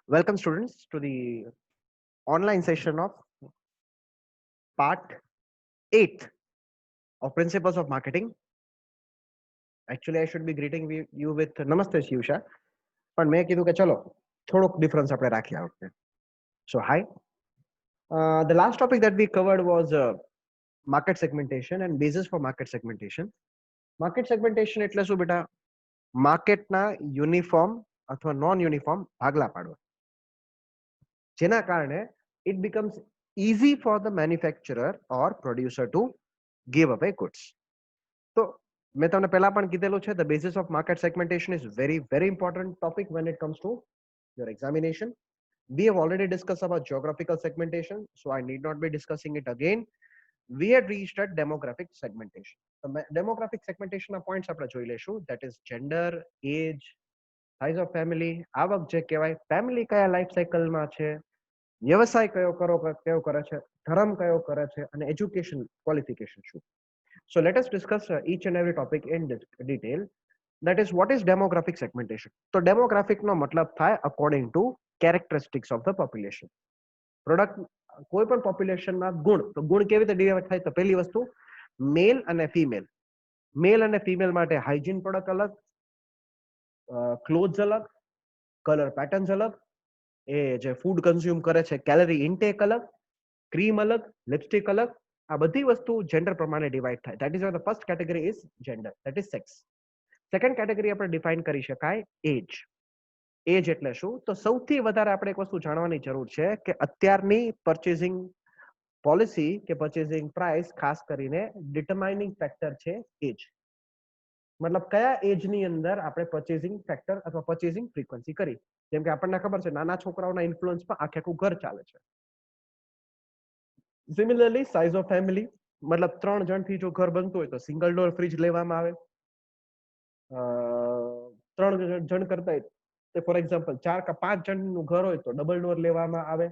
Welcome, students, to the online session of part 8 of Principles of Marketing. Actually, I should be greeting you with Namaste, Shivsha. પણ મેં કીધું કે ચલો થોડોક difference આપણે રાખીએ આ વખતે. So, hi. The last topic that we covered was market segmentation and basis for market segmentation. Market segmentation એટલે શું બેટા? માર્કેટના યુનિફોર્મ અથવા નોન યુનિફોર્મ ભાગલા પાડવા, જેના કારણે it becomes easy for the manufacturer or producer to give away goods. So, મેં તમને પહેલા પણ કીધેલું છે, the basis of market segmentation is very important topic when it comes to your examination. We have already discussed about geographical segmentation, so I need not be discussing it again. We had reached at demographic segmentation. The demographic segmentation ના points આપણે જોઈ લેશું, that is gender, age, size of family, આવક જે કહેવાય, family કયા life સાયકલમાં છે, વ્યવસાય કયો કરે છે, ધર્મ કયો કરે છે, અને એજ્યુકેશન ક્વોલિફિકેશન શું. So let us discuss each and every topic in detail. That is, what is demographic segmentation? So demographic નો મતલબ થાય according to characteristics of the population. Product કોઈ પણ પોપ્યુલેશનના ગુણ, તો ગુણ કેવી રીતે ડિવાઇડ થાય? તો પહેલી વસ્તુ મેલ અને ફિમેલ. મેલ અને ફિમેલ માટે હાઇજીન પ્રોડક્ટ અલગ, ક્લોથ્સ અલગ, કલર પેટર્ન્સ અલગ, એ જે ફૂડ કન્ઝ્યુમ કરે છે કેલરી ઇન્ટેક અલગ, ક્રીમ અલગ, લિપસ્ટિક અલગ. આ બધી વસ્તુ જેન્ડર પ્રમાણે ડિવાઇડ થાય. That is the first category is gender, that is sex. Second category આપણે ડિફાઇન કરી શકાય એજ. એજ એટલે શું? તો સૌથી વધારે આપણે એક વસ્તુ જાણવાની જરૂર છે કે અત્યારની પર્ચેસિંગ પોલિસી કે પર્ચેસિંગ પ્રાઇસ ખાસ કરીને ડિટરમાઇનિંગ ફેક્ટર છે એજ. મતલબ કયા એજની અંદર આપણે પર્ચેસિંગ ફેક્ટર અથવા પર્ચેસિંગ ફ્રીક્વન્સી કરી. જેમ કે આપણને ખબર છે નાના છોકરાઓના ઇન્ફ્લુઅન્સમાં આખે આખું ઘર ચાલે છે. સિમિલરલી સાઇઝ ઓફ ફેમિલી, મતલબ 3 જણથી જો ઘર બનતું હોય તો સિંગલ ડોર ફ્રીજ લેવામાં આવે. 3 જણ કરતા ફોર એક્ઝામ્પલ 4 કે 5 જણનું ઘર હોય તો ડબલ ડોર લેવામાં આવે.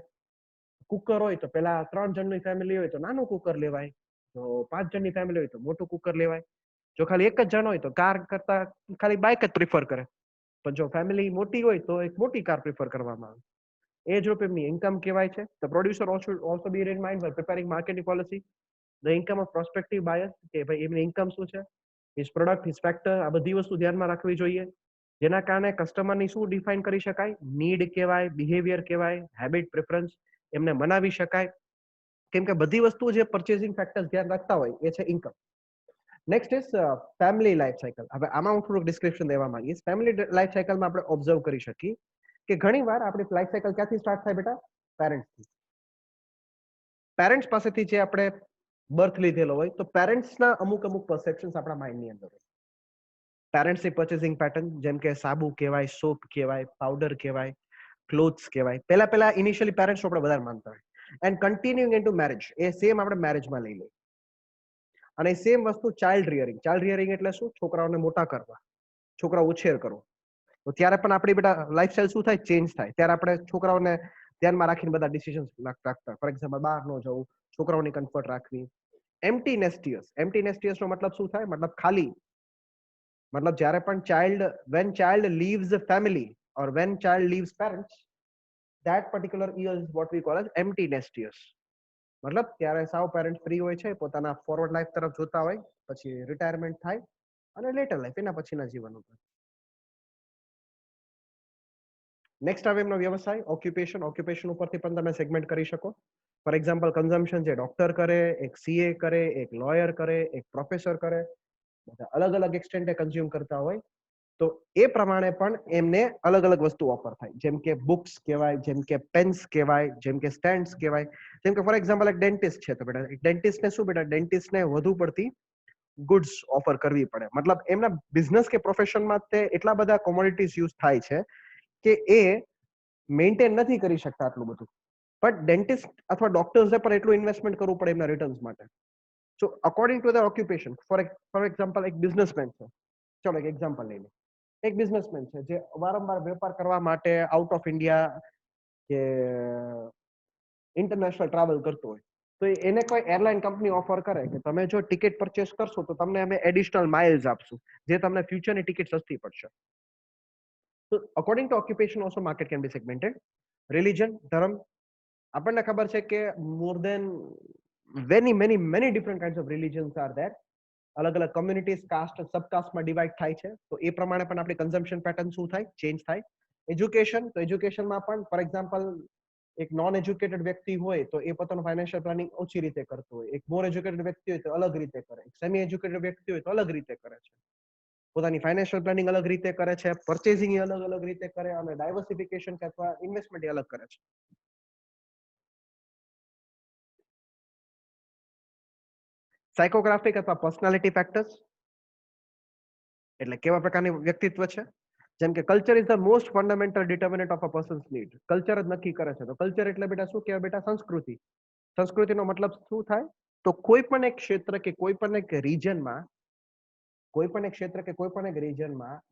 કુકર હોય તો પેલા 3 જણની ફેમિલી હોય તો નાનું કુકર લેવાય, તો 5 જણની ફેમિલી હોય તો મોટું કુકર લેવાય. જો ખાલી એક જ જણ હોય તો કાર કરતા ખાલી બાઇક જ પ્રિફર કરે, પણ જો ફેમિલી મોટી હોય તો એક મોટી કાર પ્રિફર કરવામાં આવે. એ જ રૂપ એમની ઇન્કમ કહેવાય છે. The producer also B in mind while preparing marketing policy the income of prospective buyers, કે ભાઈ એમની ઇન્કમ શું છે, હિઝ પ્રોડક્ટ, હિઝ ફેક્ટર, આ બધી વસ્તુ ધ્યાનમાં રાખવી જોઈએ. જેના કારણે કસ્ટમરની શું ડિફાઇન કરી શકાય? નીડ કહેવાય, બિહેવિયર કહેવાય, હેબિટ, પ્રેફરન્સ એમને મનાવી શકાય. કેમ કે બધી વસ્તુ જે પર્ચેસિંગ ફેક્ટર્સ ધ્યાન રાખતા હોય એ છે income. Next is family life cycle. હવે આમાં હું થોડુંક ડિસ્ક્રિપ્શન દેવા માંગીશ. ફેમિલી લાઈફ સાયકલમાં આપણે ઓબ્ઝર્વ કરી શકીએ કે ઘણી વાર આપણી લાઈફ સાયકલ ક્યાંથી સ્ટાર્ટ થાય બેટા? પેરેન્ટ્સથી. પેરેન્ટ્સ પાસેથી જે આપણે બર્થ લીધેલો હોય તો પેરેન્ટ્સના અમુક પરસેપ્શન્સ આપણા માઇન્ડની અંદર હોય. પેરેન્ટ્સની પર્ચેસિંગ પેટર્ન, જેમ કે સાબુ કહેવાય, સોપ કહેવાય, પાવડર કહેવાય, ક્લોથ્સ કહેવાય. પહેલા ઇનિશિયલી પેરેન્ટ્સ આપણે વધારે માનતા હોય. એન્ડ કન્ટિન્યુઇંગ ઇનટુ મેરેજ, એ સેમ આપણે મેરેજમાં લઈ લઈએ. અને સેમ વસ્તુ ચાઇલ્ડ રિયરિંગ. ચાઇલ્ડ રિયરિંગ એટલે શું? છોકરાઓને મોટા કરવા, છોકરાઓ ઉછેર કરવો. તો ત્યારે પણ આપણી બેટા લાઈફસ્ટાઈલ શું થાય? ચેન્જ થાય. ત્યારે આપણે છોકરાઓને ધ્યાનમાં રાખીને બધા ડિસિઝન્સ રાખતા. ફોર એક્ઝામ્પલ બહાર ન જવું, છોકરાઓની કમ્ફર્ટ રાખવી. એમ્પ્ટી નેસ્ટિયસ. એમ્પ્ટી નેસ્ટિયસ નો મતલબ શું થાય? મતલબ ખાલી. મતલબ જ્યારે પણ when child leaves the family or when child leaves parents, that particular year is what we call as empty nest years. મતલબ ત્યારે સાવ પેરેન્ટ્સ ફ્રી હોય છે, પોતાના ફોરવર્ડ લાઈફ તરફ જોતા હોય, પછી રિટાયરમેન્ટ થાય અને લેટર લાઈફ એના પછીના જીવન ઉપર. નેક્સ્ટ આવે એમનો વ્યવસાય, ઓક્યુપેશન. ઓક્યુપેશન ઉપરથી પણ તમે સેગમેન્ટ કરી શકો. ફોર એક્ઝામ્પલ કન્ઝમ્પશન જે ડોક્ટર કરે, એક સીએ કરે, એક લોયર કરે, એક પ્રોફેસર કરે, અલગ અલગ એક્સટેન્ટે કન્ઝ્યુમ કરતા હોય, તો એ પ્રમાણે પણ એમને અલગ અલગ વસ્તુ ઓફર થાય. જેમ કે બુક્સ કહેવાય, જેમ કે પેન્સ કહેવાય, જેમ કે સ્ટેન્ડ્સ કહેવાય. જેમ કે ફોર એક્ઝામ્પલ એક ડેન્ટિસ્ટ છે તો બેટા એક ડેન્ટિસ્ટને શું બેટા? ડેન્ટિસ્ટને વધુ પડતી ગુડ્સ ઓફર કરવી પડે. મતલબ એમના બિઝનેસ કે પ્રોફેશનમાં તે એટલા બધા કોમોડિટીઝ યુઝ થાય છે કે એ મેન્ટેન નથી કરી શકતા આટલું બધું. બટ ડેન્ટિસ્ટ અથવા ડોક્ટર્સને પણ એટલું ઇન્વેસ્ટમેન્ટ કરવું પડે એમના રિટર્ન્સ માટે. So according to the occupation, for example એક બિઝનેસમેન છે, ચલો એક એક્ઝામ્પલ લઈ લે. એક બિઝનેસમેન છે જે વારંવાર વેપાર કરવા માટે આઉટ ઓફ ઇન્ડિયા કે ઇન્ટરનેશનલ ટ્રાવેલ કરતો હોય, તો એને કોઈ એરલાઇન કંપની ઓફર કરે કે તમે જો ટિકિટ પરચેસ કરશો તો તમને અમે એડિશનલ માઇલ્સ આપશું, જે તમને ફ્યુચરની ટિકિટ સસ્તી પડશે. So according to occupation also market can be segmented. Religion, ધર્મ, આપણને ખબર છે કે more than many different kinds of religions are there. અલગ અલગ કમ્યુનિટીઝ, કાસ્ટ, સબકાસ્ટમાં ડિવાઈડ થાય છે. તો એ પ્રમાણે પણ આપણી કન્ઝમ્પશન પેટર્ન શું થાય, ચેન્જ થાય. એજ્યુકેશન, તો એજ્યુકેશનમાં પણ ફોર એક્ઝામ્પલ એક નોન એજ્યુકેટેડ વ્યક્તિ હોય તો એ પોતાનું ફાઇનાન્શિયલ પ્લાનિંગ ઓછી રીતે કરતો હોય, એક મોર એજ્યુકેટેડ વ્યક્તિ હોય તો અલગ રીતે કરે, એક સેમી એજ્યુકેટેડ વ્યક્તિ હોય તો અલગ રીતે કરે છે. પોતાની ફાઇનાન્શિયલ પ્લાનિંગ અલગ રીતે કરે છે, પરચેઝિંગ અલગ અલગ રીતે કરે, અને ડાયવર્સિફિકેશન અથવા ઇન્વેસ્ટમેન્ટ અલગ કરે છે. સાયકોગ્રાફિક અથવા પર્સનાલિટી ફેક્ટર્સ, એટલે કેવા પ્રકારની વ્યક્તિત્વ છે. જેમ કે culture is the most fundamental determinant of a persons need. Culture જ નક્કી કરે છે. તો કલ્ચર એટલે બેટા શું કહેવાય બેટા? સંસ્કૃતિ. સંસ્કૃતિનો મતલબ શું થાય? તો કોઈ પણ એક ક્ષેત્ર કે કોઈ પણ એક રીજનમાં,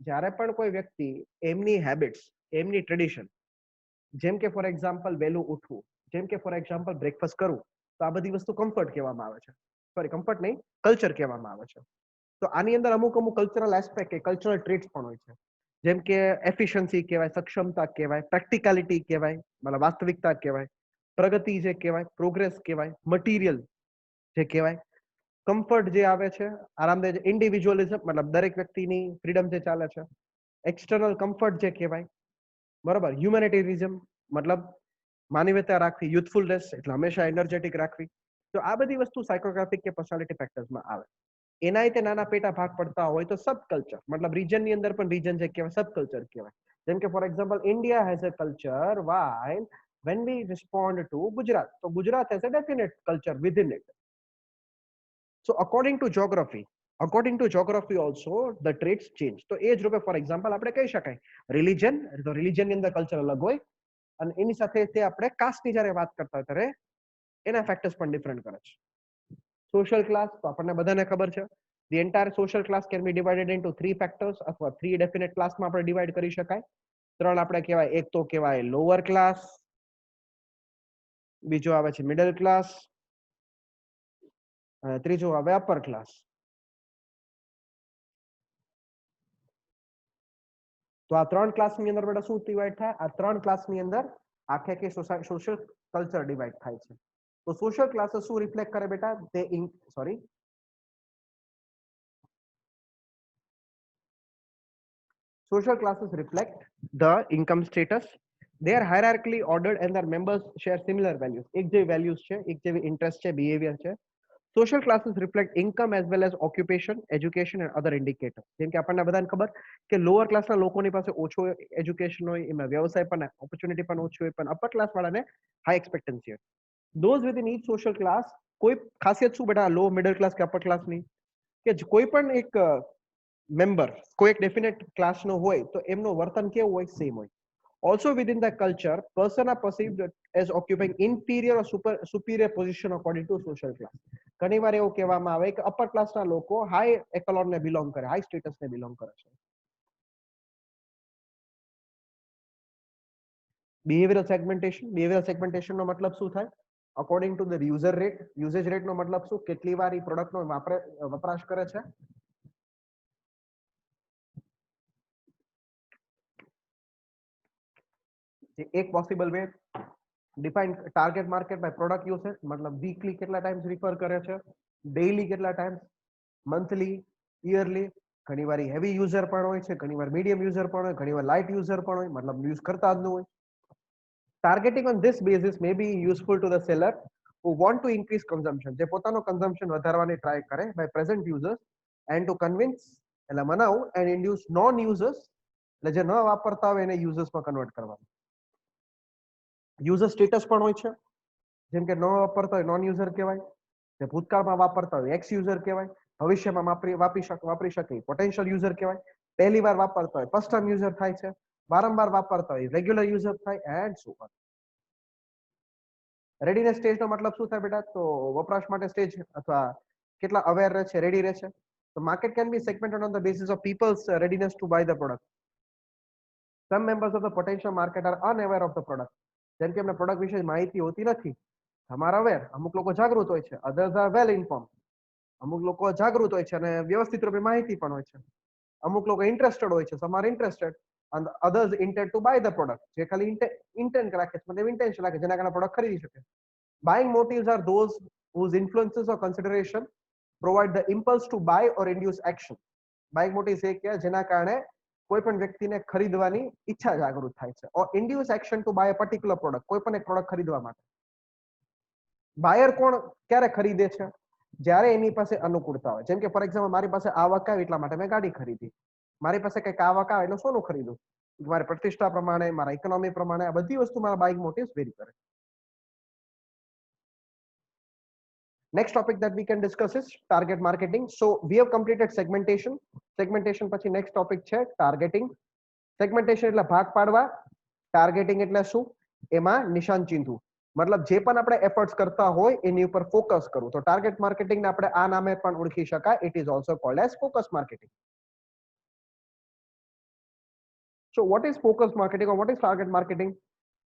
જ્યારે પણ કોઈ વ્યક્તિ એમની હેબિટ્સ, એમની ટ્રેડિશન, જેમ કે ફોર એક્ઝામ્પલ વહેલું ઉઠવું, જેમ કે ફોર એક્ઝામ્પલ બ્રેકફાસ્ટ કરવું, તો આ બધી વસ્તુ કમ્ફર્ટ કહેવામાં આવે છે. સોરી, કમ્ફર્ટ નહીં, કલ્ચર કહેવામાં આવે છે. તો આની અંદર અમુક કલ્ચરલ એસ્પેક્ટ કે કલ્ચરલ ટ્રેટ્સ પણ હોય છે. જેમ કે એફિશિયન્સી કહેવાય, સક્ષમતા કહેવાય, પ્રેક્ટિકાલિટી કહેવાય, મતલબ વાસ્તવિકતા કહેવાય, પ્રગતિ જે કહેવાય, પ્રોગ્રેસ કહેવાય, મટીરિયલ જે કહેવાય, કમ્ફર્ટ જે આવે છે, આરામદાયક, ઇન્ડિવિજ્યુઅલિઝમ મતલબ દરેક વ્યક્તિની ફ્રીડમ જે ચાલે છે, એક્સટર્નલ કમ્ફર્ટ જે કહેવાય, બરાબર, હ્યુમેનિટેરિઝમ મતલબ માનવીયતા રાખવી, યુથફુલનેસ એટલે હંમેશા એનર્જેટિક રાખવી. તો આ બધી વસ્તુ સાયકોગ્રાફિક કે પર્સનાલિટી ફેક્ટર્સમાં આવે. એના તે નાના પેટા ભાગ પડતા હોય તો સબ કલ્ચર, મતલબ રીજનની અંદર પણ રીજન જે કહેવાય સબ કલ્ચર કહેવાય. જેમ કે for example India has a culture while when we respond to Gujarat, so Gujarat has a definite culture within it. So according to geography also the traits change. તો એ જ રૂપે ફોર એક્ઝામ્પલ આપણે કહી શકાય religion, તો રિલિજનની અંદર culture અલગ હોય, અને એની સાથે તે આપણે કાસ્ટની જ્યારે વાત કરતા હોય ત્યારે એના ફેક્ટર્સ પણ ડિફરન્ટ કરે છે. સોશિયલ ક્લાસ, તો આપણને બધાને ખબર છે the entire social class can be divided into 3 factors અથવા 3 definite ક્લાસમાં આપણે ડિવાઈડ કરી શકાય. 3 આપણે કહેવાય, એક તો કહેવાય લોઅર ક્લાસ, બીજો આવે છે મિડલ ક્લાસ, અને ત્રીજો આવે અપર ક્લાસ. તો આ 3 ક્લાસની અંદર બેટા શું ડિવાઈડ થાય? આ 3 ક્લાસની અંદર આખે આખી સોશિયલ કલ્ચર ડિવાઈડ થાય છે. તો સોશિયલ ક્લાસ શું રિફ્લેક્ટ કરે બેટા? Social classes reflect the income status. They are hierarchically ordered and their members share similar values. એક જેવી વેલ્યુઝ છે, એક જેવી ઇન્ટરેસ્ટ છે, બિહેવિયર છે. Social classes reflect income as well as occupation, education and other indicators. જેમ કે આપણને બધાને ખબર કે લોઅર ક્લાસના લોકોની પાસે ઓછો એજ્યુકેશન હોય, એમાં વ્યવસાય પણ ઓપોર્ચ્યુનિટી પણ ઓછી હોય, પણ અપર ક્લાસ વાળાને હાઈ એક્સપેક્ટન્સી હોય. Those within each social class, કોઈ ખાસિયત શું બેટા લો મિડલ ક્લાસ કે અપર ક્લાસની, કે કોઈ પણ એક મેમ્બર કોઈ એક ડેફિનેટ ક્લાસનો હોય તો એમનું વર્તન કેવું હોય? સેમ હોય. Also within the culture, person are perceived as occupying inferior or superior position according to social class. ઘણીવાર એવું કહેવામાં આવે કે અપર ક્લાસના લોકો હાઈ એકોલોનને બિલોંગ કરે, હાઈ સ્ટેટસને બિલોંગ કરે છે. બિહેવિયરલ સેગમેન્ટેશનનો મતલબ શું થાય? According to the user rate. Usage રેટનો મતલબ શું? કેટલી વાર એ પ્રોડક્ટનો વપરાશ કરે છે. એક possible way define target market by product usage, મતલબ વીકલી કેટલા ટાઈમ્સ રિફર કરે છે, ડેઈલી કેટલા ટાઈમ્સ, મંથલી, યરલી. ઘણીવાર હેવી યુઝર પણ હોય છે, ઘણીવાર મીડિયમ યુઝર પણ હોય, ઘણીવાર લાઇટ યુઝર પણ હોય, મતલબ યુઝ કરતા જ ન હોય. Targeting on this basis may be useful to the seller who want to increase consumption, જે પોતાનો કન્ઝમ્પશન વધારવાની ટ્રાય કરે by present users and to convince એટલે મનાવું and induce non users એટલે જે ન વાપરતા હોય એને યુઝર્સમાં કન્વર્ટ કરવાનું. યુઝર સ્ટેટસ પણ હોય છે, જેમ કે ન વાપરતા હોય નોન યુઝર કહેવાય, જે ભૂતકાળમાં વાપરતા હોય એક્સ યુઝર કહેવાય, ભવિષ્યમાં વાપરી શકે પોટેન્શિયલ યુઝર કહેવાય, પહેલી વાર વાપરતા હોય ફર્સ્ટ ટાઈમ યુઝર થાય છે, વારંવાર વાપરતા હોય રેગ્યુલર યુઝર થાય એન્ડ સો ઓન. રેડીનેસ સ્ટેજનો મતલબ શું થાય બેટા? તો વપરાશ માટે સ્ટેજ અથવા કેટલા અવેર રહે છે, રેડી રહે છે. તો market can be segmented on the basis of people's readiness to buy the product. Some members of the potential market are unaware of the product. જેમ કે એમને પ્રોડક્ટ વિશે માહિતી હોતી નથી, તમારા અવેર, અમુક લોકો જાગૃત હોય છે, અધર્સ આર વેલ ઇન્ફોર્મ. અમુક લોકો જાગૃત હોય છે અને વ્યવસ્થિત રૂપે માહિતી પણ હોય છે. અમુક લોકો ઇન્ટરેસ્ટેડ હોય છે, some are interested. and the others intend to buy the product. જે ખાલી intent રાખે છે, મતલબ intention રાખે જેના કારણે પ્રોડક્ટ ખરીદી શકે. Buying motives are those whose influences or consideration provide the impulse to buy or induce action. Buying motives એ કે જેના કારણે કોઈ પણ વ્યક્તિને ખરીદવાની ઈચ્છા જાગૃત થાય છે, or induce action to buy a particular product, કોઈ પણ એક પ્રોડક્ટ ખરીદવા માટે. બાયર કોણ ક્યારે ખરીદે છે? જ્યારે એની પાસે અનુકૂળતા હોય. જેમ કે ફોર એક્ઝામ્પલ મારી પાસે આવક આવે એટલા માટે મેં ગાડી ખરીદી. મારી પાસે કંઈક આવક આવે એટલે સોનું ખરીદું. મારી પ્રતિષ્ઠા પ્રમાણે, મારા ઇકોનોમી પ્રમાણે આ બધી વસ્તુ મારા બાઇંગ મોટિવ્સ વેરી કરે. Next topic that we can discuss is target marketing. So we have completed segmentation. Segmentation પછી next topic છે targeting. Segmentation એટલે ભાગ પાડવા, targeting એટલે શું? એમાં નિશાન ચિંધવું. મતલબ જે પણ આપણે એફર્ટ્સ કરતા હોય એની ઉપર ફોકસ કરવું. તો ટાર્ગેટ માર્કેટિંગ ને આપણે આ નામે પણ ઓળખી શકાય. It is also called as focus marketing. So what is focus marketing or what is target marketing?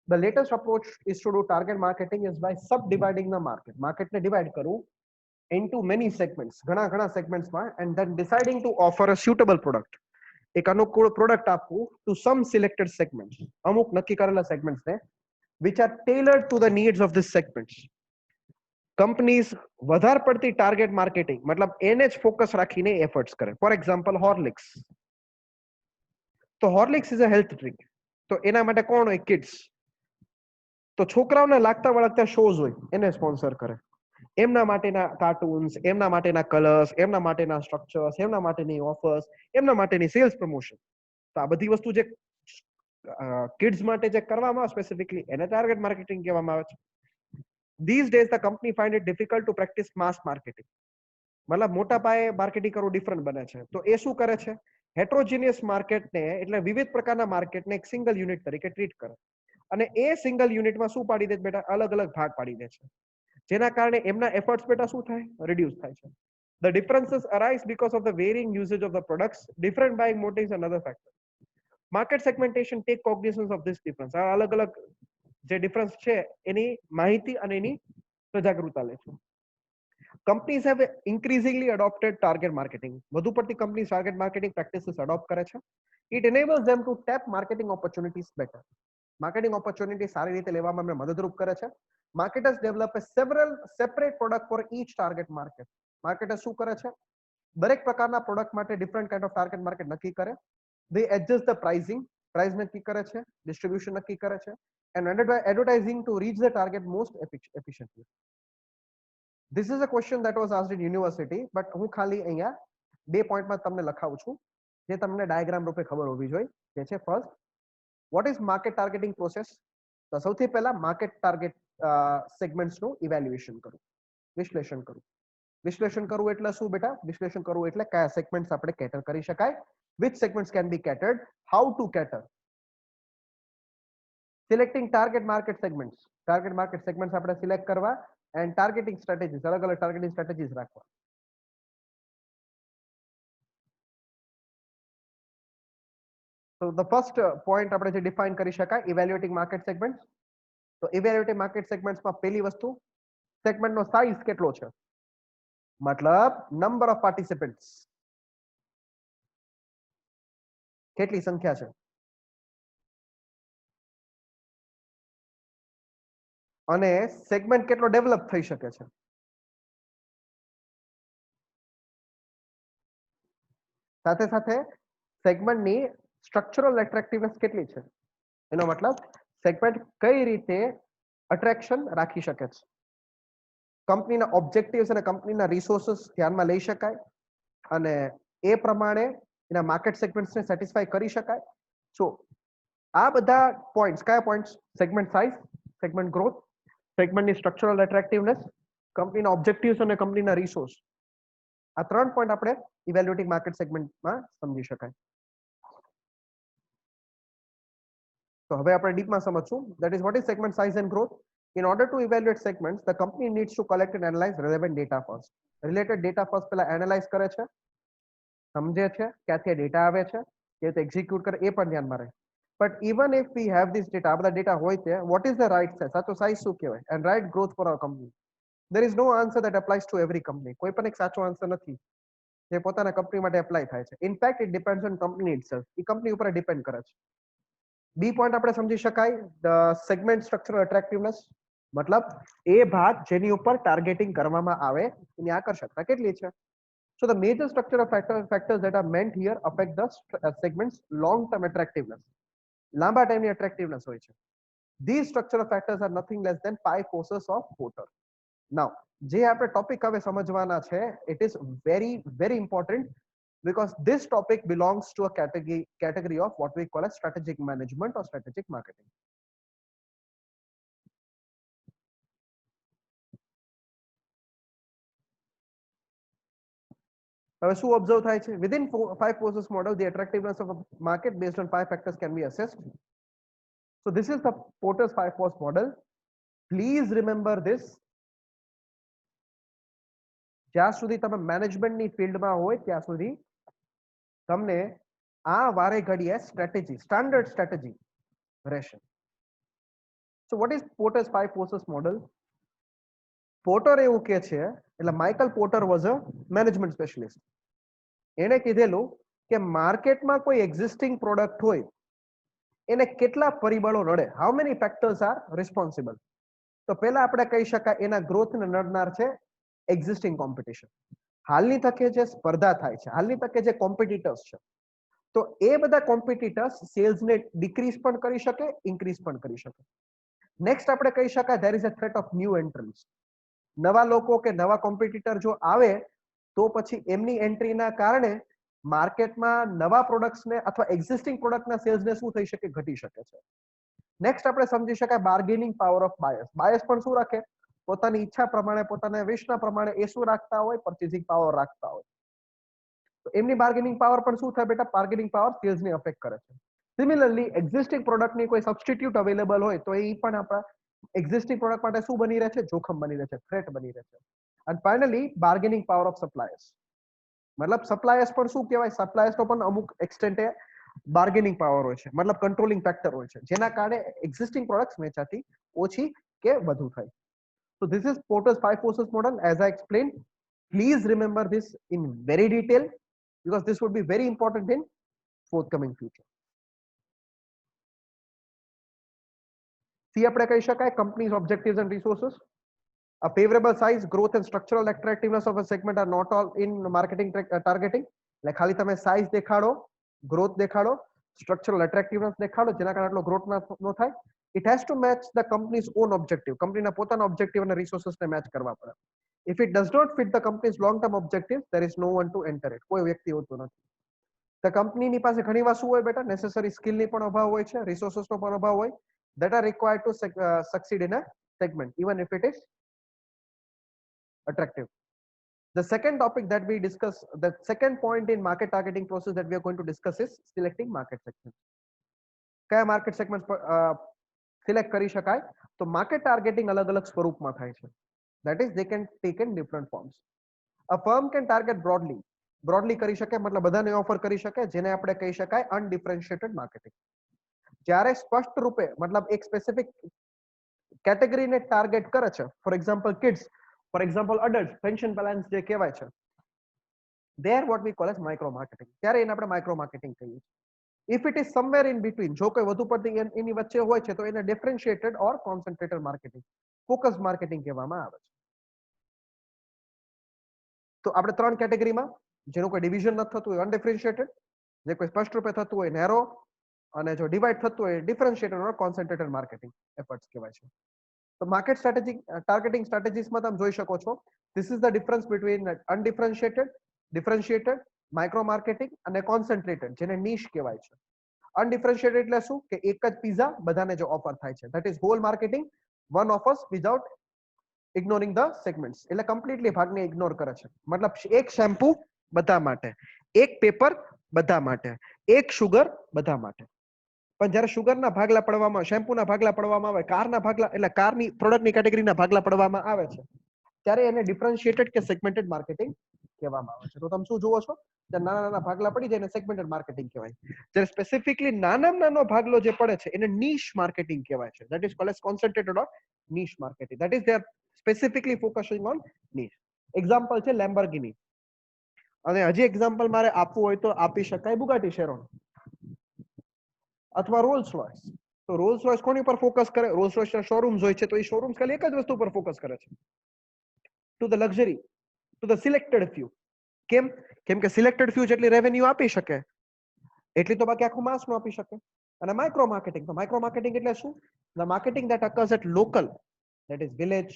The latest approach is to do target marketing is by subdividing the market. Market ને divide કરવું into many segments, ઘણા segments માં, and then deciding to offer a suitable product. એક અનુકૂળ product આપવું to some selected segments. અમુક નક્કી કરેલા segments ને which are tailored to the needs of this segments. Companies વધારે પડતી target marketing મતલબ એને જ ફોકસ રાખીને એફર્ટ્સ કરે. For example Horlicks. તો Horlicks is a health drink. તો એના માટે કોણ હોય? કિડ્સ. તો છોકરાઓને લાગતા વળગતા શોઝ હોય એને સ્પોન્સર કરે. એમના માટેના કાર્ટૂન્સ, એમના માટેના કલર્સ, એમના માટેના સ્ટ્રક્ચર્સ, એમના માટેની ઓફર્સ, એમના માટેની સેલ્સ પ્રમોશન. તો આ બધી વસ્તુ જે કિડ્સ માટે જે કરવામાં આવે સ્પેસિફિકલી એને ટાર્ગેટ માર્કેટિંગ કહેવામાં આવે છે. These days the company find it difficult to practice mass marketing. મતલબ મોટા પાયે માર્કેટિંગ કરવું ડિફરન્ટ બને છે. તો એ શું કરે છે? હેટ્રોજીનિયસ માર્કેટને એટલે વિવિધ પ્રકારના માર્કેટને એક સિંગલ યુનિટ તરીકે ટ્રીટ કરે. અને એ સિંગલ યુનિટમાં શું પાડી દે બેટા? અલગ અલગ ભાગ પાડી દે છે. જેના કારણે એમના એફર્ટ્સ બેટા શું થાય? રિડ્યુસ થાય છે. The differences arise because of the varying usage of the products, different buying motives and other factors. Market segmentation take cognizance of this difference. આ અલગ અલગ જે ડિફરન્સ છે એની માહિતી અને એની સજાગૃતતા લે છે. Companies have increasingly adopted target marketing. વધુ પડતી companies target marketing practices adopt કરે છે. It enables them to tap marketing opportunities better. Marketing opportunities સારી રીતે લેવામાં એમને મદદરૂપ કરે છે. Marketers develop a several separate product for each target market. Marketers શું કરે છે? દરેક પ્રકારના પ્રોડક્ટ માટે different kind of target market નક્કી કરે. They adjust the pricing, price નક્કી કરે છે, distribution નક્કી કરે છે, and advertising to reach the target most efficiently. This is a question that was asked in university, but હું ખાલી અહીંયા બે પોઈન્ટમાં તમને લખાવું છું જે તમને ડાયાગ્રામ રૂપે ખબર હોવી જોઈએ. જે છે first, what is market targeting process? તો સૌથી પહેલા માર્કેટ ટાર્ગેટ સેગમેન્ટ્સ નું ઇવેલ્યુએશન કરવું, વિશ્લેષણ કરવું. વિશ્લેષણ કરવું એટલે શું બેટા? વિશ્લેષણ કરવું એટલે કયા સેગમેન્ટ્સ આપણે કેટર કરી શકાય, which segments can be catered, how to cater. Selecting target market segments. Target market segments આપણે સિલેક્ટ કરવા and targeting strategies, અલગ અલગ targeting strategies રાખવા. So the first point આપણે જે ડિફાઇન કરી શકાય, evaluating market segments. તો evaluating market segments માં પહેલી વસ્તુ, સેગમેન્ટ નો સાઇઝ કેટલો છે, મતલબ નંબર ઓફ પાર્ટિસિપન્ટ્સ, કેટલી સંખ્યા છે, અને સેગમેન્ટ કેટલો ડેવલપ થઈ શકે છે. સાથે સાથે સેગમેન્ટની સ્ટ્રક્ચરલ એટ્રેક્ટિવનેસ કેટલી છે, એનો મતલબ સેગમેન્ટ કઈ રીતે અટ્રેક્શન રાખી શકે છે. કંપનીના ઓબ્જેક્ટિવ્સ અને કંપનીના રિસોર્સિસ ધ્યાનમાં લઈ શકાય અને એ પ્રમાણે એના માર્કેટ સેગમેન્ટ્સને સેટિસ્ફાઈ કરી શકાય. સો આ બધા પોઈન્ટ્સ, કયા points? Segment size, segment growth, સેગમેન્ટની સ્ટ્રક્ચરલ એટ્રેક્ટિવનેસ, કંપનીના ઓબ્જેક્ટિવ્સ અને કંપનીના રિસોર્સ. આ ત્રણ પોઈન્ટ આપણે ઇવેલ્યુએટિંગ માર્કેટ સેગમેન્ટમાં સમજી શકાય. તો હવે આપણે ડીપમાં સમજશું. That is, what is segment size and growth? In order to evaluate segments, the company needs to collect and analyze relevant data first. Related data first પહેલા એનાલાઇઝ કરે છે, સમજે છે ક્યાંથી ડેટા આવે છે, કે તે એક્ઝિક્યુટ કરે એ પણ ધ્યાનમાં રહે. But even if we have this data, આ બધા ડેટા હોય છે, what is the right size? સાચો સાઇઝ શું કહેવાય? And right growth for our company. There is no answer that applies to every company. કોઈ પણ એક સાચો આન્સર નથી. જે પોતાના કંપની માટે એપ્લાય થાય છે. In fact it depends on company itself. A company ઉપર ડિપેન્ડ કરે છે. બી પોઈન્ટ આપણે સમજી શકાય ધ સેગમેન્ટ સ્ટ્રક્ચરલ એટ્રેક્ટિવનેસ, મતલબ એ ભાગ જેની ઉપર ટાર્ગેટિંગ કરવામાં આવે એની આકર્ષકતા કેટલી છે. So the major structural factors that are meant here affect the segment's long-term attractiveness. લાંબા ટાઈમની attractiveness હોય છે. These structural factors are nothing less than 5 forces of Porter. Now, જે આપણે ટોપિક હવે સમજવાના છે, it is very very important because this topic belongs to a category of what we call as strategic management or strategic marketing. હવે શું observe થાય છે? Within 5 forces model, the attractiveness of a market based on 5 factors can be assessed. So this is the Porter's 5 force model. Please remember this. જ્યાં સુધી તમે મેનેજમેન્ટની ફિલ્ડમાં હોય ત્યાં સુધી તમને આ વારે ઘડીએ સ્ટ્રેટેજી, સ્ટાન્ડર્ડ સ્ટ્રેટેજી રહેશે. So what is Porter's 5 forces model? Porter એવું કે છે, એટલે Michael porter was a management specialist. એને કીધેલું કે માર્કેટમાં કોઈ એક્ઝિસ્ટિંગ પ્રોડક્ટ હોય એને કેટલા પરિબળો નડે, how many factors R responsible. તો પહેલા આપણે કહી શકાય એના ગ્રોથને નડનાર છે એક્ઝિસ્ટિંગ કોમ્પિટિશન. હાલની તકે જે સ્પર્ધા થાય છે, હાલની તકે જે કોમ્પિટિટર્સ છે, તો એ બધા કોમ્પિટિટર્સ સેલ્સને ડિક્રીઝ પણ કરી શકે, ઇન્ક્રીઝ પણ કરી શકે. નેક્સ્ટ આપણે કહી શકાય there is a threat of new entrants. નવા લોકો કે નવા કોમ્પિટિટર જો આવે તો પછી એમની એન્ટ્રીના કારણે માર્કેટમાં નવા પ્રોડક્ટ્સને અથવા એક્ઝિસ્ટિંગ પ્રોડક્ટના સેલ્સને શું થઈ શકે, ઘટી શકે છે. નેક્સ્ટ આપણે સમજી શકાય bargaining power of buyers. Buyers પણ શું રાખે, પોતાની ઈચ્છા પ્રમાણે, પોતાના વિશના પ્રમાણે એ શું રાખતા હોય, પરચેસિંગ પાવર રાખતા હોય. તો એમની બાર્ગેનિંગ પાવર પણ શું થાય બેટા, બાર્ગેનિંગ પાવર સેલ્સને અફેક્ટ કરે છે. સિમિલરલી એક્ઝિસ્ટિંગ પ્રોડક્ટની કોઈ સબસ્ટિટ્યુટ અવેલેબલ હોય તો એ પણ આપણા એક્ઝિસ્ટિંગ પ્રોડક્ટ માટે શું બની રહે છે, જોખમ બની રહે છે, થ્રેટ બની રહે છે. And finally bargaining power of suppliers. મતલબ સપ્લાયર્સ પણ શું કહેવાય, સપ્લાયર્સનો પણ અમુક એક્સટેન્ટે બાર્ગેનિંગ પાવર હોય છે, મતલબ કંટ્રોલિંગ ફેક્ટર હોય છે, જેના કારણે એક્ઝિસ્ટિંગ પ્રોડક્ટ્સ વેચાતી ઓછી કે વધુ થાય. So this is Porter's 5 forces model as I explained. Please remember this in very detail because this would be very important in forthcoming future. C આપણે કહી શકાય company's objectives and resources. A favorable size, growth and structural attractiveness of a segment are not all in marketing targeting. એટલે ખાલી તમે size દેખાડો, growth દેખાડો, structural એટ્રેક્ટિવનેસ દેખાડો જેના કારણે આટલો ગ્રોથ ન થાય. It has to match the company's own objective. કંપનીના પોતાના ઓબ્જેક્ટિવ અને રિસોર્સને મેચ કરવા પડે. If it does not fit the company's long term objectives, there is no one to enter it. કોઈ વ્યક્તિ હોતું નથી. તો કંપનીની પાસે ઘણીવાર શું હોય બેટા, નેસેસરી સ્કિલની પણ અભાવ હોય છે, રિસોર્સનો પણ અભાવ હોય, that are required to succeed in a segment even if it is attractive. The second topic that we discuss, the second point in market targeting process that we are going to discuss is selecting market segments. કયા market segment select કરી શકાય? તો market targeting અલગ અલગ સ્વરૂપમાં થાય છે. That is they can take in different forms. A firm can target broadly કરી શકે, મતલબ બધાને ઓફર કરી શકે, જેને આપણે કહી શકાય અનડિફરન્શિએટેડ માર્કેટિંગ. જ્યારે સ્પષ્ટ રૂપે મતલબ એક સ્પેસિફિક કેટેગરીને ટાર્ગેટ કરે છે, for example kids, for example adult, pension balance જે કહેવાય છે, there what we call as micro marketing. ત્યારે એને આપણે માઇક્રો માર્કેટિંગ કહીએ છીએ. If it is somewhere in between, જો કોઈ વધુ પડતી એની વચ્ચે હોય છે તો એને ડિફરન્શિએટેડ ઓર કોન્સન્ટ્રેટેડ માર્કેટિંગ, ફોકસ માર્કેટિંગ કહેવામાં આવે છે. તો આપણે ત્રણ કેટેગરીમાં, જેનું કોઈ ડિવિઝન નથી થતું હોય અનડિફરન્શિએટેડ, જે કોઈ સ્પષ્ટ રૂપે થતું હોય નેરો, અને જો ડિવાઇડ થતું હોય ડિફરન્શિએટેડ ઓર કોન્સન્ટ્રેટેડ માર્કેટિંગ એફર્ટ્સ કહેવાય છે. તો માર્કેટ સ્ટ્રેટેજી ટાર્ગેટિંગ સ્ટ્રેટેજીસમાં તમે જોઈ શકો છો, this is the difference between undifferentiated, differentiated, micro marketing અને કોન્સન્ટ્રેટેડ, જેને નીશ કહેવાય છે. અનડિફરન્શિએટેડ એટલે શું, કે એક જ પિઝા બધાને જો ઓફર થાય છે, that is whole marketing, one offers without ignoring the segments. એટલે કમ્પ્લીટલી ભાગને ઇગ્નોર કરે છે. મતલબ એક શેમ્પુ બધા માટે, એક પેપર બધા માટે, એક શુગર બધા માટે. પણ જ્યારે શુગરના ભાગલા પડવામાં, શેમ્પુના ભાગલા પડવામાં આવે, કારના ભાગલા એટલે કારની પ્રોડક્ટની કેટેગરીના ભાગલા પડવામાં આવે છે, ત્યારે એને ડિફરન્શિએટેડ કે સેગમેન્ટેડ માર્કેટિંગ કહેવામાં આવે છે. તો તમે શું જુઓ છો, જ્યારે નાના નાના ભાગલા પડી જાય એને સેગમેન્ટેડ માર્કેટિંગ કહેવાય. જ્યારે સ્પેસિફિકલી નાનામાં નાનો ભાગલો જે પડે છે એને નીશ માર્કેટિંગ કહેવાય છે. That is called as concentrated or નીશ marketing. That is they are specifically focusing on નીશ. Example છે લેમ્બોર્ગિની. અને હજી એક્ઝામ્પલ મારે આપવું હોય તો આપી શકાય બુગાટી શેરોન અથવા રોલ્સ રોયસ. તો રોલ્સ રોયસ કોની પર ફોકસ કરે? રોલ્સ રોયસ ના શોરૂમ્સ હોય છે તો એ શોરૂમ્સ ખાલી એક જ વસ્તુ પર ફોકસ કરે છે, to the luxury, to the selected few. કેમ? કેમ કે સિલેક્ટેડ ફ્યુ જેટલી રેવન્યુ આપી શકે એટલી તો બાકી આખું માસ નો આપી શકે. અને માઇક્રો માર્કેટિંગ, તો માઇક્રો માર્કેટિંગ એટલે શું? The marketing that occurs at local, that is village,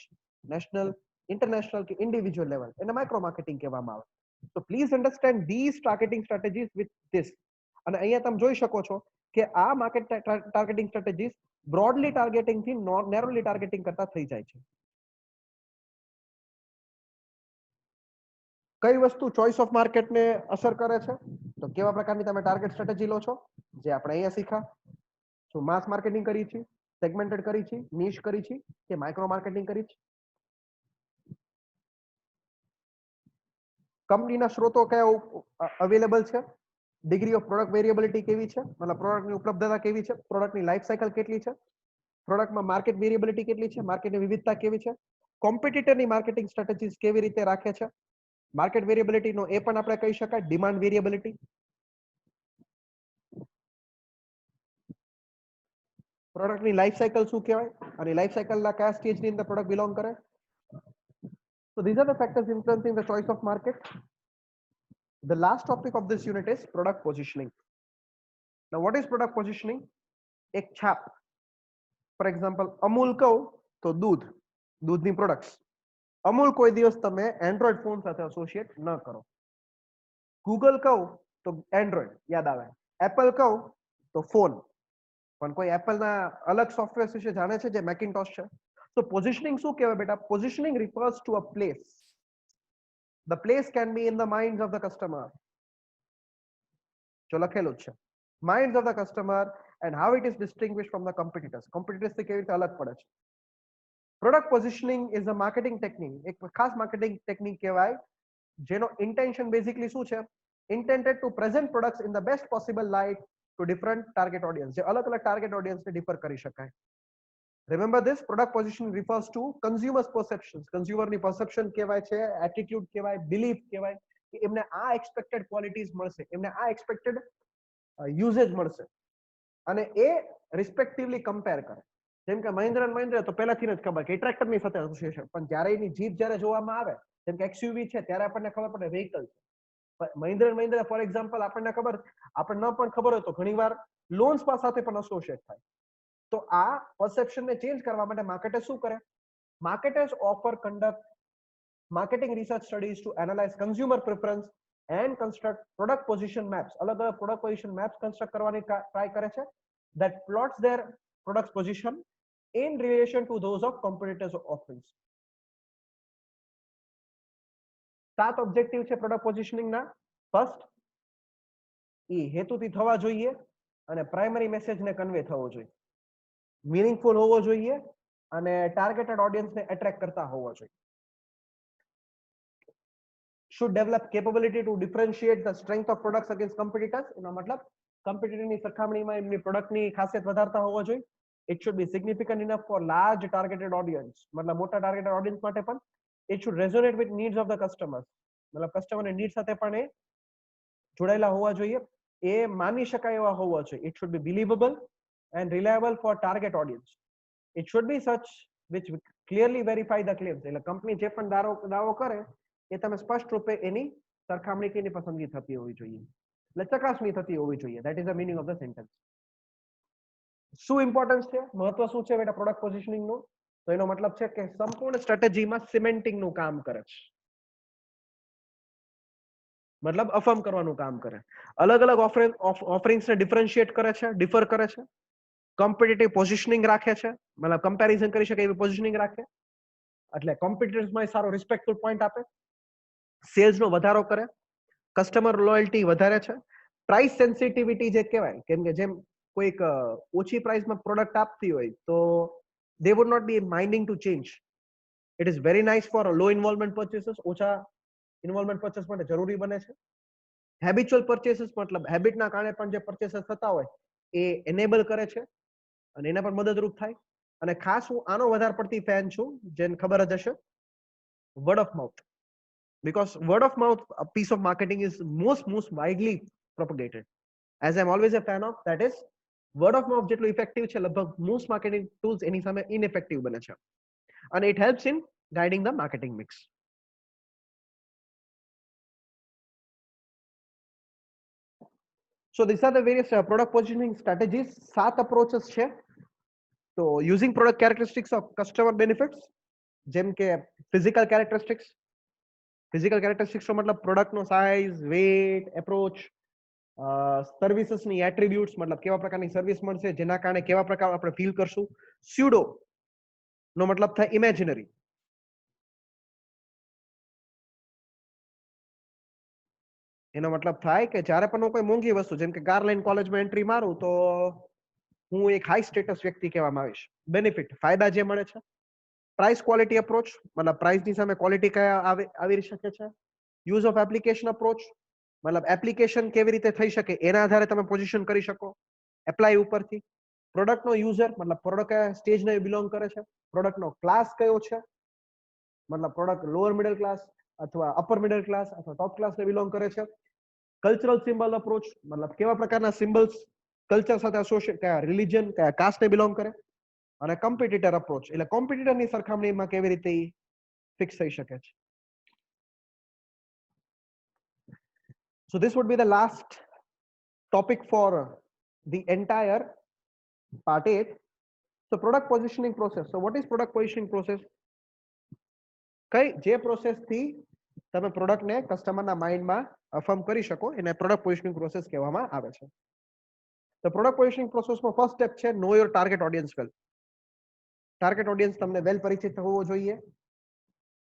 national, international કે ઇન્ડિવિજ્યુઅલ લેવલ, એને માઇક્રો માર્કેટિંગ કહેવામાં આવે. તો please understand this targeting strategies with this. અને અહીંયા તમે જોઈ શકો છો કે આ market targeting strategies broadly targeting થી નેરોલી ટાર્ગેટિંગ કરતા થઈ જાય છે. કઈ વસ્તુ ચોઇસ ઓફ માર્કેટને અસર કરે છે? તો કેવા પ્રકારની તમે ટાર્ગેટ સ્ટ્રેટેજી લો છો, જે આપણે અહીંયા શીખા. શું માસ માર્કેટિંગ કરી છે, સેગમેન્ટેડ કરી છે, નીશ કરી છે, કે માઇક્રો માર્કેટિંગ કરી છે? કંપનીના સ્ત્રોતો કયા અવેલેબલ છે? ડિગ્રી ઓફ પ્રોડક્ટ વેરિયેબિલિટી કેવી છે, મતલબ પ્રોડક્ટની ઉપલબ્ધતા કેવી છે, પ્રોડક્ટની લાઈફ સાયકલ કેટલી છે, પ્રોડક્ટમાં માર્કેટ વેરિયેબિલિટી કેટલી છે, માર્કેટની વિવિધતા કેવી છે, કોમ્પિટિટરની માર્કેટિંગ સ્ટ્રેટેજીસ કેવી રીતે રાખે છે. માર્કેટ વેરિયેબિલિટીનો એ પણ આપણે કહી શકાય ડિમાન્ડ વેરિયેબિલિટી. પ્રોડક્ટની લાઈફ સાયકલ શું કહેવાય અને લાઈફ સાયકલના કયા સ્ટેજની અંદર પ્રોડક્ટ બિલોંગ કરે. So these are the factors influencing the choice of market. The last topic of this unit is product positioning. Now what is product positioning? એક છાપ. ફોર એક્ઝામ્પલ અમૂલ કહું તો દૂધ, દૂધની પ્રોડક્ટ્સ. અમૂલ કોઈ દિવસ તમે એન્ડ્રોઈડ ફોન સાથે એસોસિએટ ન કરો. ગૂગલ કહું તો એન્ડ્રોઈડ યાદ આવે, એપલ કહું તો ફોન. પણ કોઈ એપલના અલગ સોફ્ટવેર વિશે જાણે છે જે મેકિન્ટોશ છે? તો પોઝિશનિંગ શું કહેવાય બેટા? Positioning refers to a place. The place can be in the minds of the customer. જો લખેલું છે minds of the customer and how it is distinguished from the competitors. Competitors થી કેવી રીતે અલગ પડે છે? Product positioning is a marketing technique, એક ખાસ માર્કેટિંગ ટેકનિક કહેવાય જેનો ઇન્ટેન્શન બેઝિકલી શું છે? intended to present products in the best possible light to different target audience, જે અલગ અલગ ટાર્ગેટ ઓડિયન્સને ડિફર કરી શકાય. Remember this, product positioning refers to consumers perceptions. કન્ઝ્યુમરની પરસેપ્શન કહેવાય છે, એટીટ્યુડ કહેવાય, બિલીફ કહેવાય કે એમને આ એક્સપેક્ટેડ ક્વોલિટીઝ મળશે, એમને આ એક્સપેક્ટેડ યુઝેજ મળશે અને એ રિસ્પેક્ટિવલી કમ્પેર કરે. જેમ કે મહિન્દ્રા એન્ડ મહિન્દ્રા તો પહેલાથી જ ખબર કે ટ્રેક્ટરની સાથે એસોસિએશન, પણ જ્યારે એની જીપ જ્યારે જોવામાં આવે જેમ કે એક્સયુવી છે ત્યારે આપણને ખબર પડે વ્હીકલ છે. Mahindra and Mahindra for example આપણને ખબર, આપણને ન પણ ખબર હોય તો ઘણીવાર લોન્સ સાથે પણ એસોસિએટ થાય. તો આ પરસેપ્શનને ચેન્જ કરવા માટે માર્કેટર્સ શું કરે? Marketers offer conduct marketing research studies to analyse consumer preference and construct product position maps. અલગ અલગ પ્રોડક્ટ પોઝિશન મેપ્સ કન્સ્ટ્રક્ટ કરવાની ટ્રાય કરે છે that plots their product position in relation to those of competitors offerings. 7 objective છે product પોઝિશનિંગના. First, એ હેતુથી થવા જોઈએ અને પ્રાઇમરી મેસેજને કન્વે થવો જોઈએ, મીનિંગફુલ હોવો જોઈએ અને ટાર્ગેટેડ ઓડિયન્સને એટ્રેક્ટ કરતા હોવો જોઈએ. should develop capability to differentiate the strength of products against competitors. એનો મતલબ કમ્પિટિટરની સરખામણીમાં એમની પ્રોડક્ટની ખાસિયત વધારતા હોવો જોઈએ. it should be significant enough for large targeted audience, મતલબ મોટા ટાર્ગેટેડ ઓડિયન્સ માટે પણ. it should resonate with needs of the customers, મતલબ કસ્ટમરની નીડ સાથે પણ એ જોડાયેલા હોવા જોઈએ, એ માની શકાય એવા હોવા જોઈએ. it should be believable and reliable for target audience. it should be such which clearly verify the claims. એટલે કંપની જે પણ દાવો કરે એ તમે સ્પષ્ટ રૂપે એની સરખામણી કે એની પસંદગી થતી હોવી જોઈએ, એટલે ચકાસણી થતી હોવી જોઈએ. that is the meaning of the sentence. શું ઇમ્પોર્ટન્સ છે, મહત્વ શું છે બેટા પ્રોડક્ટ પોઝિશનિંગનું? તો એનો મતલબ છે કે સંપૂર્ણ સ્ટ્રેટેજીમાં સિમેન્ટિંગનું કામ કરે છે, મતલબ અફર્મ કરવાનું કામ કરે. અલગ અલગ ઓફરિંગ્સને ડિફરન્શિએટ કરે છે, ડિફર કરે છે. કોમ્પિટિટિવ પોઝિશનિંગ રાખે છે, મતલબ કમ્પેરિઝન કરી શકે એવી પોઝિશનિંગ રાખે, એટલે કોમ્પિટિટર્સમાં સારો રિસ્પેક્ટફુલ પોઈન્ટ આપે, સેલ્સનો વધારો કરે, કસ્ટમર લોયલ્ટી વધારે છે, પ્રાઇસ સેન્સિટિવિટી જે કહેવાય, કેમ કે જેમ કોઈક ઓછી પ્રાઇસમાં પ્રોડક્ટ આપતી હોય તો they would not be minding to change. it is very nice for low involvement purchases, ઓછા ઇન્વોલ્વમેન્ટ પરચેસ માટે જરૂરી બને છે. હેબિચ્યુઅલ પરચેસીસ મતલબ હેબિટના કારણે પણ જે પરચેસીસ થતા હોય એ એનેબલ કરે છે અને એના પર મદદરૂપ થાય. અને ખાસ હું આનો વધારે પડતી ફેન છું, જેને ખબર જ હશે, word of mouth. because word of mouth piece of marketing is most widely propagated. As I'm always a fan of, that is word of mouth જેટલું effective છે લગભગ most marketing tools એની સામે ineffective બને છે, and it helps in guiding the marketing mix. So these are the various product positioning strategies. 7 approaches છે. So using product characteristics of customer benefits, જેમ કે physical characteristics. Physical characteristics નો મતલબ product નો size, weight, approach, services ની attributes મતલબ કેવા પ્રકારની service મળશે, જેના કારણે કેવા પ્રકાર આપણે ફીલ કરશું. સ્યુડો નો મતલબ થાય ઇમેજિનરી. એનો મતલબ થાય કે જ્યારે પણ હું કોઈ મોંઘી વસ્તુ જેમ કે ગાર્લેન્ડ કોલેજમાં એન્ટ્રી મારું તો હું એક હાઈ સ્ટેટસ વ્યક્તિ કહેવામાં આવીશ. બેનિફિટ ફાયદા જે મળે છે. પ્રાઇસ ક્વોલિટી અપ્રોચ મતલબ પ્રાઇસની સામે ક્વોલિટી કયા આવી શકે છે. યુઝ ઓફ એપ્લિકેશન અપ્રોચ મતલબ એપ્લિકેશન કેવી રીતે થઈ શકે એના આધારે તમે પોઝિશન કરી શકો એપ્લાય ઉપરથી. પ્રોડક્ટનો યુઝર મતલબ પ્રોડક્ટ કયા સ્ટેજને બિલોંગ કરે છે, પ્રોડક્ટનો ક્લાસ કયો છે, મતલબ પ્રોડક્ટ લોઅર મિડલ ક્લાસ અથવા અપર મિડલ ક્લાસ અથવા ટોપ ક્લાસને બિલોંગ કરે છે. કલ્ચરલ સિમ્બલ અપ્રોચ મતલબ કેવા પ્રકારના સિમ્બલ્સ કલ્ચર સાથે એસોસિએટ, કયા રિલિજન કયા કાસ્ટને બિલોંગ કરે. અને કોમ્પિટિટર અપ્રોચ એટલે કોમ્પિટિટરની સરખામણીમાં કેવી રીતે ફિક્સ થઈ શકે છે. So this would be the last topic for the entire part 8. So product positioning process. So what is product positioning process? કઈ જે પ્રોસેસ થી તમે પ્રોડક્ટને કસ્ટમરના માઇન્ડમાં અફર્મ કરી શકો એને પ્રોડક્ટ પોઝિશનિંગ પ્રોસેસ કહેવામાં આવે છે. તો પ્રોડક્ટ પોઝિશનિંગ પ્રોસેસમાં ફર્સ્ટ સ્ટેપ છે know your target audience well. Target audience તમને વેલ પરિચિત હોવો જોઈએ.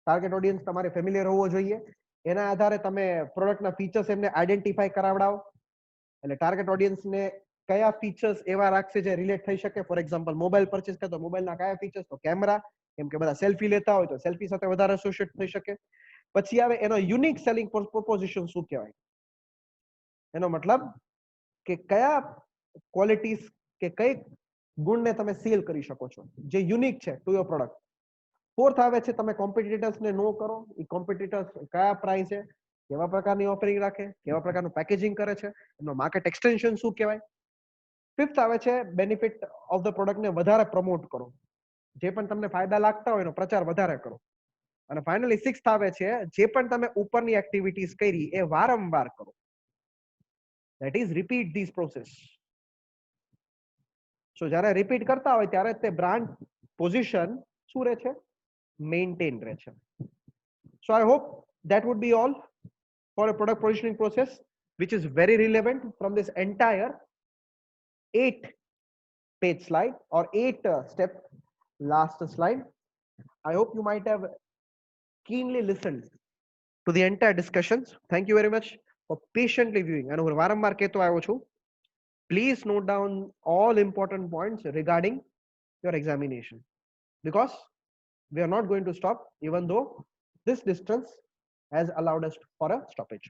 ટાર્ગેટ ઓડિયન્સ તમારે ફેમિલિયર હોવો જોઈએ. એના આધારે તમે પ્રોડક્ટના ફીચર્સ એમને આઈડેન્ટિફાઈ કરાવડાવો. એટલે ટાર્ગેટ ઓડિયન્સને કયા ફીચર્સ એવા રાખશે જે રિલેટ થઈ શકે. ફોર એક્ઝામ્પલ મોબાઈલ પરચેસ કરે તો મોબાઈલના કયા ફીચર્સ, તો કેમેરા, કેમ કે બધા સેલ્ફી લેતા હોય તો સેલ્ફી સાથે વધારે એસોસિએટ થઈ શકે. પછી આવે એનો યુનિક સેલિંગ પ્રોપોઝિશન શું કહેવાય. એનો મતલબ કે કયા ક્વોલિટીઝ કે કઈ ગુણને તમે સેલ કરી શકો છો જે યુનિક છે ટુ યોર પ્રોડક્ટ. ફોર્થ આવે છે તમે કોમ્પિટિટર્સને નો કરો. એ કોમ્પિટિટર્સ કયા પ્રાઇસે, કેવા પ્રકારની ઓફરિંગ રાખે, કેવા પ્રકારનું પેકેજિંગ કરે છે, એનો માર્કેટ એક્સટેન્શન શું કહેવાય. ફિફ્થ આવે છે બેનિફિટ ઓફ ધ પ્રોડક્ટને વધારે પ્રમોટ કરો. જે પણ તમને ફાયદા લાગતા હોય એનો પ્રચાર વધારે કરો. અને ફાઇનલી સિક્સ્થ આવે છે જે પણ તમે ઉપરની એક્ટિવિટીઝ કરી એ વારંવાર કરો. That is repeat this process. So જ્યારે રિપીટ કરતા હોય ત્યારે તે બ્રાન્ડ પોઝિશન શું રહે છે, મેન્ટેન રહે છે. So I hope that would be all for a product positioning process, which is very relevant from this entire 8-page slide or 8-step last slide. I hope you might have keenly listened to the entire discussions. Thank you very much for patiently viewing. And હું વારંવાર કહેતો આવ્યો છું, please note down all important points regarding your examination, because we are not going to stop even though this distance has allowed us for a stoppage.